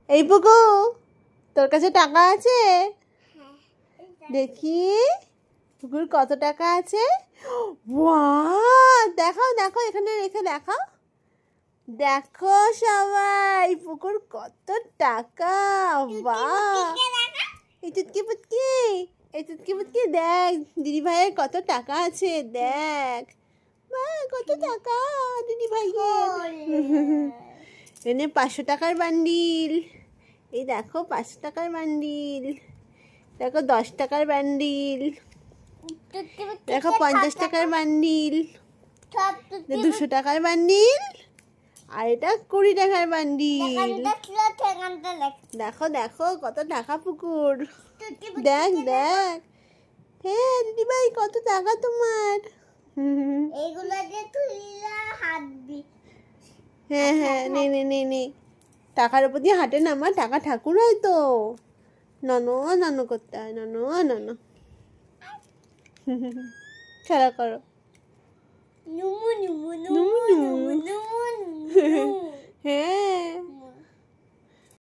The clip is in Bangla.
এই পুকু, তোর কাছে টাকা আছে? দেখি পুকুর কত টাকা আছে। দেখাও দেখাও, এখানে রেখে দেখাও। দেখো সবাই পুকুর কত টাকা। এই চুটকি পুটকি, এই চুটকি পুটকি, দেখ দিদি ভাইয়ের কত টাকা আছে। দেখ কত টাকা দিদি ভাইয়ের। এনে 500 টাকার বান্ডিল। এই দেখো 500 টাকার বান্ডিল। দেখো 10 টাকার বান্ডিল। দেখো 50 টাকার বান্ডিল। 200 টাকার বান্ডিল। আর এটা 20 টাকার বান্ডিল। দেখো দেখো কত টাকা পুকুর। দেখ দেখ। হ্যাঁ দিদি ভাই কত টাকা তোমার। হ্যাঁ হ্যাঁ, নে নে নে নে। টাকার উপর দিয়ে হাঁটে না, আমার টাকা ঠাকুর হয় তো। ননো ননো করতে হয়, ননো ননো। খেলা করো।